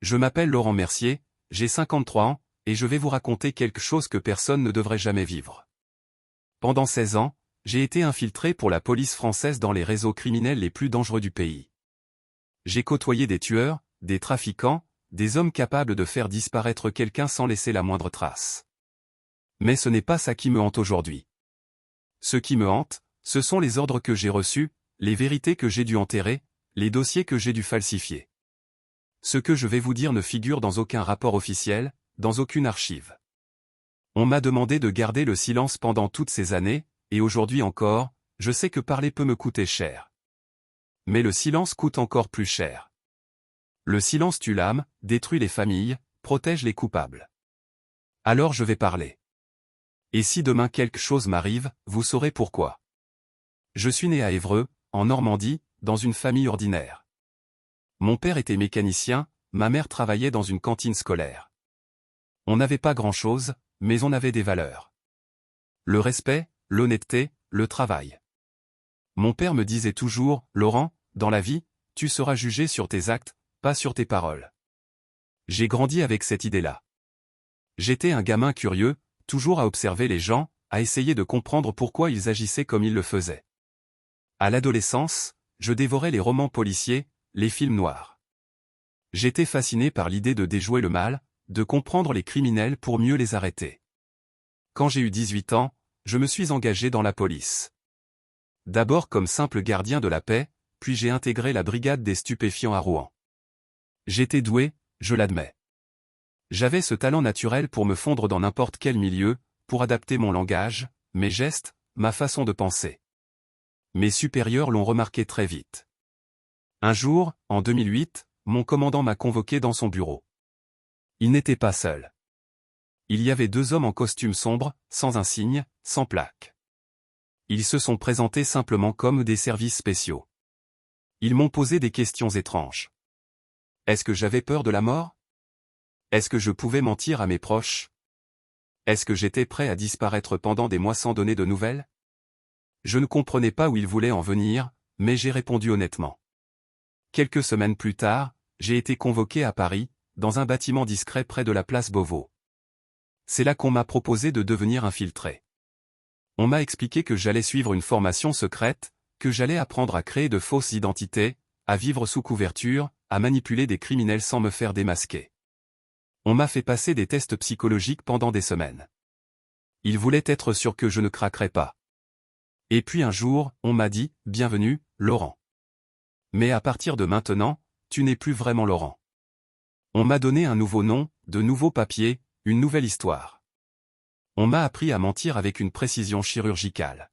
Je m'appelle Laurent Mercier, j'ai 53 ans, et je vais vous raconter quelque chose que personne ne devrait jamais vivre. Pendant 16 ans, j'ai été infiltré pour la police française dans les réseaux criminels les plus dangereux du pays. J'ai côtoyé des tueurs, des trafiquants, des hommes capables de faire disparaître quelqu'un sans laisser la moindre trace. Mais ce n'est pas ça qui me hante aujourd'hui. Ce qui me hante, ce sont les ordres que j'ai reçus, les vérités que j'ai dû enterrer, les dossiers que j'ai dû falsifier. Ce que je vais vous dire ne figure dans aucun rapport officiel, dans aucune archive. On m'a demandé de garder le silence pendant toutes ces années, et aujourd'hui encore, je sais que parler peut me coûter cher. Mais le silence coûte encore plus cher. Le silence tue l'âme, détruit les familles, protège les coupables. Alors je vais parler. Et si demain quelque chose m'arrive, vous saurez pourquoi. Je suis né à Évreux, en Normandie, dans une famille ordinaire. Mon père était mécanicien, ma mère travaillait dans une cantine scolaire. On n'avait pas grand-chose, mais on avait des valeurs. Le respect, l'honnêteté, le travail. Mon père me disait toujours, « Laurent, dans la vie, tu seras jugé sur tes actes, pas sur tes paroles. » J'ai grandi avec cette idée-là. J'étais un gamin curieux, toujours à observer les gens, à essayer de comprendre pourquoi ils agissaient comme ils le faisaient. À l'adolescence, je dévorais les romans policiers, les films noirs. J'étais fasciné par l'idée de déjouer le mal, de comprendre les criminels pour mieux les arrêter. Quand j'ai eu 18 ans, je me suis engagé dans la police. D'abord comme simple gardien de la paix, puis j'ai intégré la brigade des stupéfiants à Rouen. J'étais doué, je l'admets. J'avais ce talent naturel pour me fondre dans n'importe quel milieu, pour adapter mon langage, mes gestes, ma façon de penser. Mes supérieurs l'ont remarqué très vite. Un jour, en 2008, mon commandant m'a convoqué dans son bureau. Il n'était pas seul. Il y avait 2 hommes en costume sombre, sans insigne, sans plaque. Ils se sont présentés simplement comme des services spéciaux. Ils m'ont posé des questions étranges. Est-ce que j'avais peur de la mort? Est-ce que je pouvais mentir à mes proches? Est-ce que j'étais prêt à disparaître pendant des mois sans donner de nouvelles? Je ne comprenais pas où ils voulaient en venir, mais j'ai répondu honnêtement. Quelques semaines plus tard, j'ai été convoqué à Paris, dans un bâtiment discret près de la place Beauvau. C'est là qu'on m'a proposé de devenir infiltré. On m'a expliqué que j'allais suivre une formation secrète, que j'allais apprendre à créer de fausses identités, à vivre sous couverture, à manipuler des criminels sans me faire démasquer. On m'a fait passer des tests psychologiques pendant des semaines. Ils voulaient être sûrs que je ne craquerais pas. Et puis un jour, on m'a dit, « Bienvenue, Laurent. Mais à partir de maintenant, tu n'es plus vraiment Laurent. » On m'a donné un nouveau nom, de nouveaux papiers, une nouvelle histoire. On m'a appris à mentir avec une précision chirurgicale.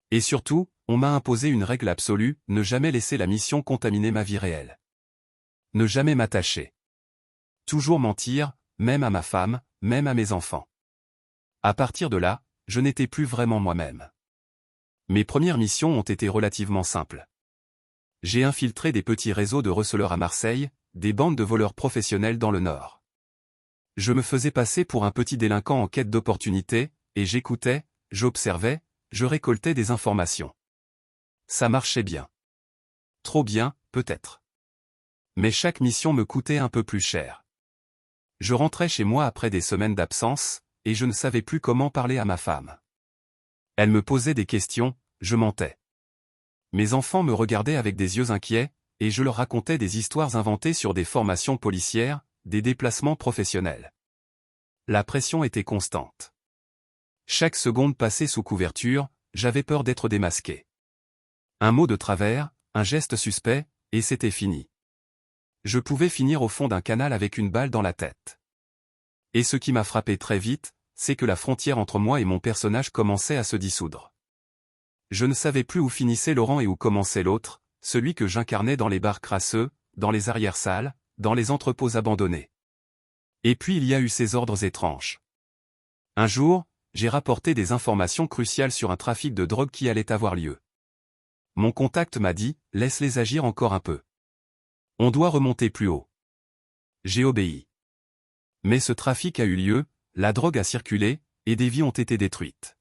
Et surtout, on m'a imposé une règle absolue, ne jamais laisser la mission contaminer ma vie réelle. Ne jamais m'attacher. Toujours mentir, même à ma femme, même à mes enfants. À partir de là, je n'étais plus vraiment moi-même. Mes premières missions ont été relativement simples. J'ai infiltré des petits réseaux de receleurs à Marseille, des bandes de voleurs professionnels dans le Nord. Je me faisais passer pour un petit délinquant en quête d'opportunités, et j'écoutais, j'observais, je récoltais des informations. Ça marchait bien. Trop bien, peut-être. Mais chaque mission me coûtait un peu plus cher. Je rentrais chez moi après des semaines d'absence, et je ne savais plus comment parler à ma femme. Elle me posait des questions, je mentais. Mes enfants me regardaient avec des yeux inquiets, et je leur racontais des histoires inventées sur des formations policières, des déplacements professionnels. La pression était constante. Chaque seconde passée sous couverture, j'avais peur d'être démasqué. Un mot de travers, un geste suspect, et c'était fini. Je pouvais finir au fond d'un canal avec une balle dans la tête. Et ce qui m'a frappé très vite, c'est que la frontière entre moi et mon personnage commençait à se dissoudre. Je ne savais plus où finissait Laurent et où commençait l'autre, celui que j'incarnais dans les bars crasseux, dans les arrière-salles, dans les entrepôts abandonnés. Et puis il y a eu ces ordres étranges. Un jour, j'ai rapporté des informations cruciales sur un trafic de drogue qui allait avoir lieu. Mon contact m'a dit, « Laisse-les agir encore un peu. On doit remonter plus haut. » J'ai obéi. Mais ce trafic a eu lieu, la drogue a circulé, et des vies ont été détruites.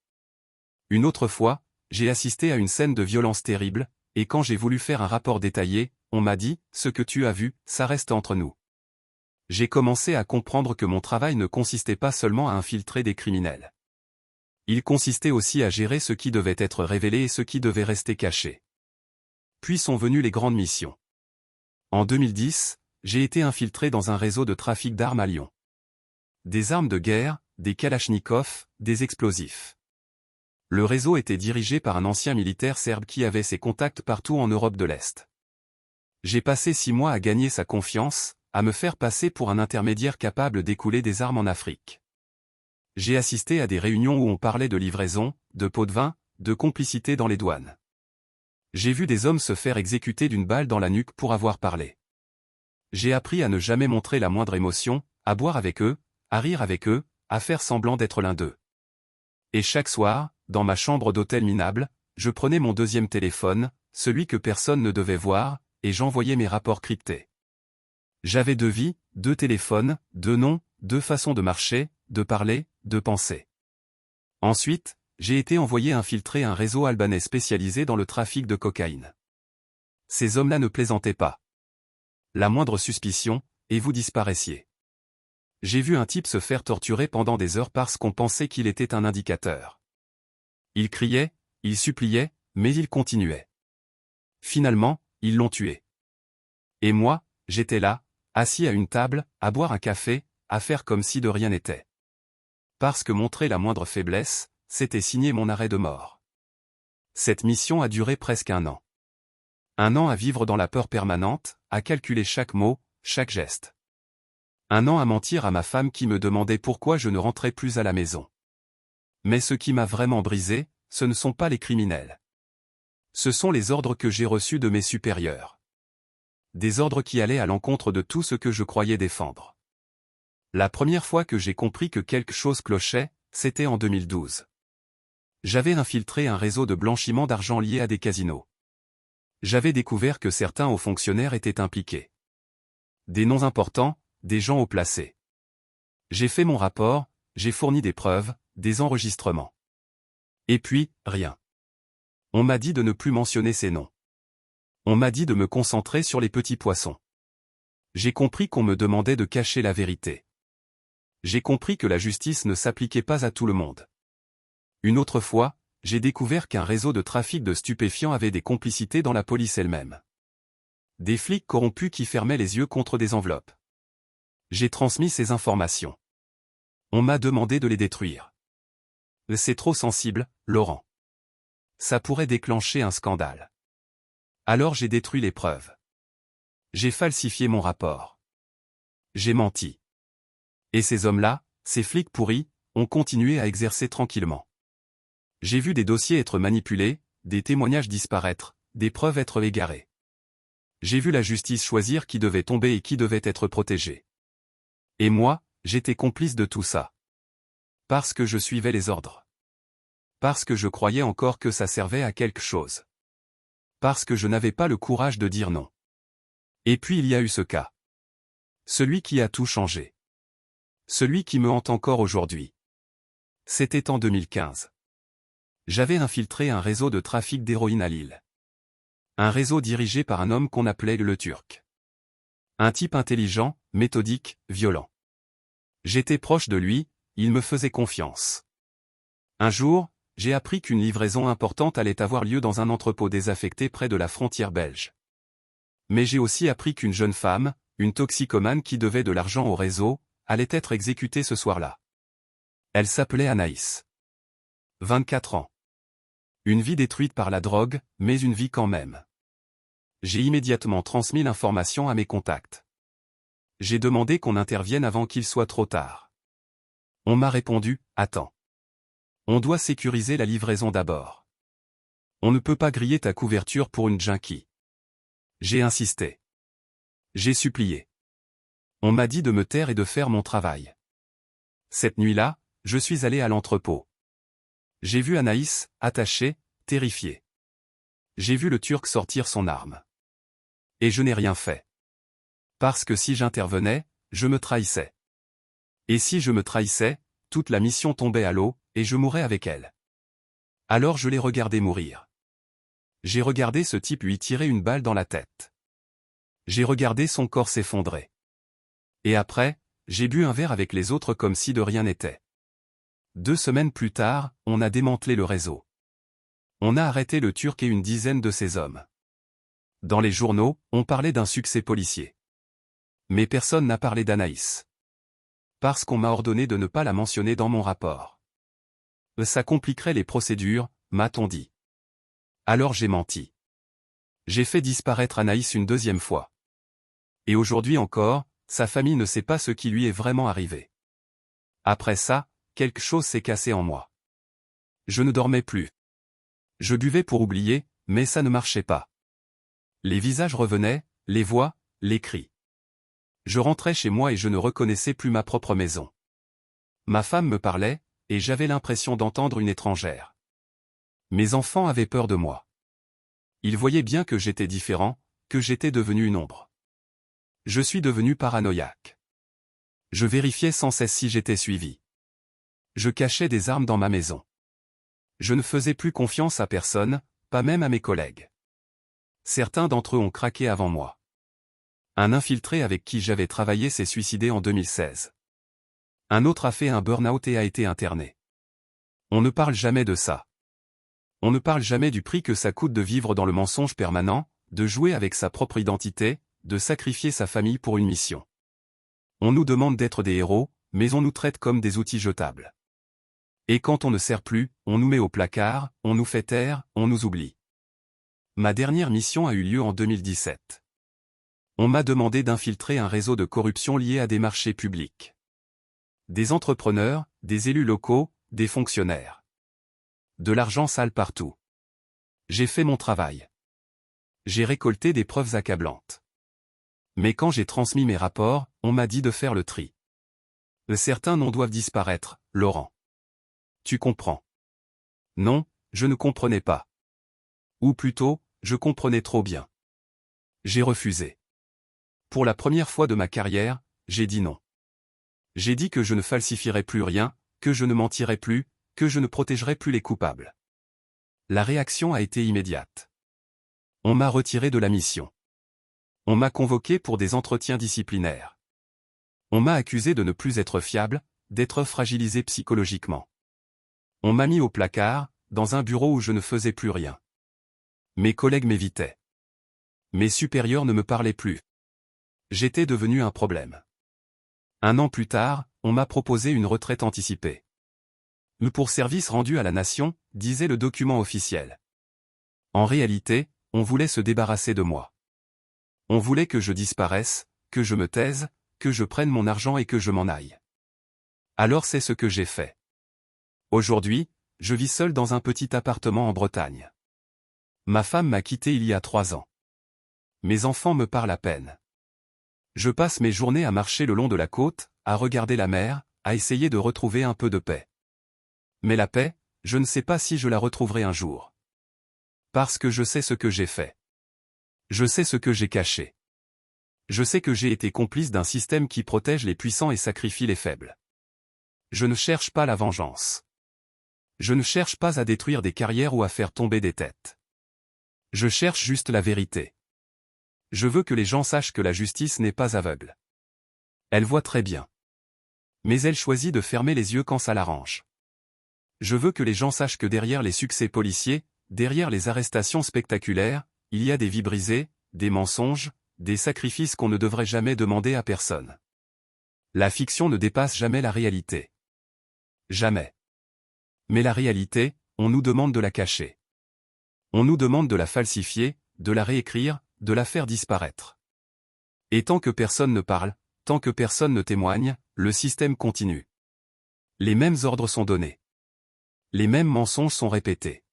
Une autre fois, j'ai assisté à une scène de violence terrible, et quand j'ai voulu faire un rapport détaillé, on m'a dit, « Ce que tu as vu, ça reste entre nous. » J'ai commencé à comprendre que mon travail ne consistait pas seulement à infiltrer des criminels. Il consistait aussi à gérer ce qui devait être révélé et ce qui devait rester caché. Puis sont venues les grandes missions. En 2010, j'ai été infiltré dans un réseau de trafic d'armes à Lyon. Des armes de guerre, des kalachnikovs, des explosifs. Le réseau était dirigé par un ancien militaire serbe qui avait ses contacts partout en Europe de l'Est. J'ai passé 6 mois à gagner sa confiance, à me faire passer pour un intermédiaire capable d'écouler des armes en Afrique. J'ai assisté à des réunions où on parlait de livraison, de pots de vin, de complicité dans les douanes. J'ai vu des hommes se faire exécuter d'une balle dans la nuque pour avoir parlé. J'ai appris à ne jamais montrer la moindre émotion, à boire avec eux, à rire avec eux, à faire semblant d'être l'un d'eux. Et chaque soir, dans ma chambre d'hôtel minable, je prenais mon deuxième téléphone, celui que personne ne devait voir, et j'envoyais mes rapports cryptés. J'avais 2 vies, 2 téléphones, 2 noms, 2 façons de marcher, de parler, de penser. Ensuite, j'ai été envoyé infiltrer un réseau albanais spécialisé dans le trafic de cocaïne. Ces hommes-là ne plaisantaient pas. La moindre suspicion, et vous disparaissiez. J'ai vu un type se faire torturer pendant des heures parce qu'on pensait qu'il était un indicateur. Il criait, il suppliait, mais il continuait. Finalement, ils l'ont tué. Et moi, j'étais là, assis à une table, à boire un café, à faire comme si de rien n'était. Parce que montrer la moindre faiblesse, c'était signer mon arrêt de mort. Cette mission a duré presque 1 an. 1 an à vivre dans la peur permanente, à calculer chaque mot, chaque geste. 1 an à mentir à ma femme qui me demandait pourquoi je ne rentrais plus à la maison. Mais ce qui m'a vraiment brisé, ce ne sont pas les criminels. Ce sont les ordres que j'ai reçus de mes supérieurs. Des ordres qui allaient à l'encontre de tout ce que je croyais défendre. La première fois que j'ai compris que quelque chose clochait, c'était en 2012. J'avais infiltré un réseau de blanchiment d'argent lié à des casinos. J'avais découvert que certains hauts fonctionnaires étaient impliqués. Des noms importants, des gens haut placés. J'ai fait mon rapport, j'ai fourni des preuves, des enregistrements. Et puis, rien. On m'a dit de ne plus mentionner ces noms. On m'a dit de me concentrer sur les petits poissons. J'ai compris qu'on me demandait de cacher la vérité. J'ai compris que la justice ne s'appliquait pas à tout le monde. Une autre fois, j'ai découvert qu'un réseau de trafic de stupéfiants avait des complicités dans la police elle-même. Des flics corrompus qui fermaient les yeux contre des enveloppes. J'ai transmis ces informations. On m'a demandé de les détruire. C'est trop sensible, Laurent. Ça pourrait déclencher un scandale. Alors j'ai détruit les preuves. J'ai falsifié mon rapport. J'ai menti. Et ces hommes-là, ces flics pourris, ont continué à exercer tranquillement. J'ai vu des dossiers être manipulés, des témoignages disparaître, des preuves être égarées. J'ai vu la justice choisir qui devait tomber et qui devait être protégé. Et moi, j'étais complice de tout ça. Parce que je suivais les ordres. Parce que je croyais encore que ça servait à quelque chose. Parce que je n'avais pas le courage de dire non. Et puis il y a eu ce cas. Celui qui a tout changé. Celui qui me hante encore aujourd'hui. C'était en 2015. J'avais infiltré un réseau de trafic d'héroïne à Lille. Un réseau dirigé par un homme qu'on appelait le Turc. Un type intelligent, méthodique, violent. J'étais proche de lui, il me faisait confiance. Un jour, j'ai appris qu'une livraison importante allait avoir lieu dans un entrepôt désaffecté près de la frontière belge. Mais j'ai aussi appris qu'une jeune femme, une toxicomane qui devait de l'argent au réseau, allait être exécutée ce soir-là. Elle s'appelait Anaïs. 24 ans. Une vie détruite par la drogue, mais une vie quand même. J'ai immédiatement transmis l'information à mes contacts. J'ai demandé qu'on intervienne avant qu'il soit trop tard. On m'a répondu, attends. On doit sécuriser la livraison d'abord. On ne peut pas griller ta couverture pour une junkie. J'ai insisté. J'ai supplié. On m'a dit de me taire et de faire mon travail. Cette nuit-là, je suis allé à l'entrepôt. J'ai vu Anaïs, attachée, terrifiée. J'ai vu le Turc sortir son arme. Et je n'ai rien fait. Parce que si j'intervenais, je me trahissais. Et si je me trahissais, toute la mission tombait à l'eau, et je mourrais avec elle. Alors je l'ai regardé mourir. J'ai regardé ce type lui tirer une balle dans la tête. J'ai regardé son corps s'effondrer. Et après, j'ai bu un verre avec les autres comme si de rien n'était. 2 semaines plus tard, on a démantelé le réseau. On a arrêté le Turc et une dizaine de ses hommes. Dans les journaux, on parlait d'un succès policier. Mais personne n'a parlé d'Anaïs. Parce qu'on m'a ordonné de ne pas la mentionner dans mon rapport. Ça compliquerait les procédures, m'a-t-on dit. Alors j'ai menti. J'ai fait disparaître Anaïs une deuxième fois. Et aujourd'hui encore, sa famille ne sait pas ce qui lui est vraiment arrivé. Après ça, quelque chose s'est cassé en moi. Je ne dormais plus. Je buvais pour oublier, mais ça ne marchait pas. Les visages revenaient, les voix, les cris. Je rentrais chez moi et je ne reconnaissais plus ma propre maison. Ma femme me parlait, et j'avais l'impression d'entendre une étrangère. Mes enfants avaient peur de moi. Ils voyaient bien que j'étais différent, que j'étais devenu une ombre. Je suis devenu paranoïaque. Je vérifiais sans cesse si j'étais suivi. Je cachais des armes dans ma maison. Je ne faisais plus confiance à personne, pas même à mes collègues. Certains d'entre eux ont craqué avant moi. Un infiltré avec qui j'avais travaillé s'est suicidé en 2016. Un autre a fait un burn-out et a été interné. On ne parle jamais de ça. On ne parle jamais du prix que ça coûte de vivre dans le mensonge permanent, de jouer avec sa propre identité, de sacrifier sa famille pour une mission. On nous demande d'être des héros, mais on nous traite comme des outils jetables. Et quand on ne sert plus, on nous met au placard, on nous fait taire, on nous oublie. Ma dernière mission a eu lieu en 2017. On m'a demandé d'infiltrer un réseau de corruption lié à des marchés publics. Des entrepreneurs, des élus locaux, des fonctionnaires. De l'argent sale partout. J'ai fait mon travail. J'ai récolté des preuves accablantes. Mais quand j'ai transmis mes rapports, on m'a dit de faire le tri. Certains noms doivent disparaître, Laurent. Tu comprends? Non, je ne comprenais pas. Ou plutôt, je comprenais trop bien. J'ai refusé. Pour la première fois de ma carrière, j'ai dit non. J'ai dit que je ne falsifierais plus rien, que je ne mentirais plus, que je ne protégerais plus les coupables. La réaction a été immédiate. On m'a retiré de la mission. On m'a convoqué pour des entretiens disciplinaires. On m'a accusé de ne plus être fiable, d'être fragilisé psychologiquement. On m'a mis au placard, dans un bureau où je ne faisais plus rien. Mes collègues m'évitaient. Mes supérieurs ne me parlaient plus. J'étais devenu un problème. 1 an plus tard, on m'a proposé une retraite anticipée. Pour service rendu à la nation, disait le document officiel. En réalité, on voulait se débarrasser de moi. On voulait que je disparaisse, que je me taise, que je prenne mon argent et que je m'en aille. Alors c'est ce que j'ai fait. Aujourd'hui, je vis seul dans un petit appartement en Bretagne. Ma femme m'a quitté il y a 3 ans. Mes enfants me parlent à peine. Je passe mes journées à marcher le long de la côte, à regarder la mer, à essayer de retrouver un peu de paix. Mais la paix, je ne sais pas si je la retrouverai un jour. Parce que je sais ce que j'ai fait. Je sais ce que j'ai caché. Je sais que j'ai été complice d'un système qui protège les puissants et sacrifie les faibles. Je ne cherche pas la vengeance. Je ne cherche pas à détruire des carrières ou à faire tomber des têtes. Je cherche juste la vérité. Je veux que les gens sachent que la justice n'est pas aveugle. Elle voit très bien. Mais elle choisit de fermer les yeux quand ça l'arrange. Je veux que les gens sachent que derrière les succès policiers, derrière les arrestations spectaculaires, il y a des vies brisées, des mensonges, des sacrifices qu'on ne devrait jamais demander à personne. La fiction ne dépasse jamais la réalité. Jamais. Mais la réalité, on nous demande de la cacher. On nous demande de la falsifier, de la réécrire, de la faire disparaître. Et tant que personne ne parle, tant que personne ne témoigne, le système continue. Les mêmes ordres sont donnés. Les mêmes mensonges sont répétés.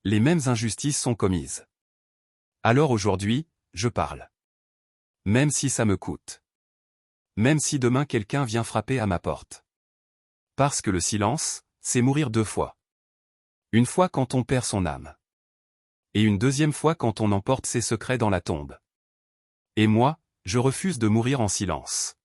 Les mêmes injustices sont commises. Alors aujourd'hui, je parle. Même si ça me coûte. Même si demain quelqu'un vient frapper à ma porte. Parce que le silence, c'est mourir 2 fois. Une fois quand on perd son âme. Et une deuxième fois quand on emporte ses secrets dans la tombe. Et moi, je refuse de mourir en silence.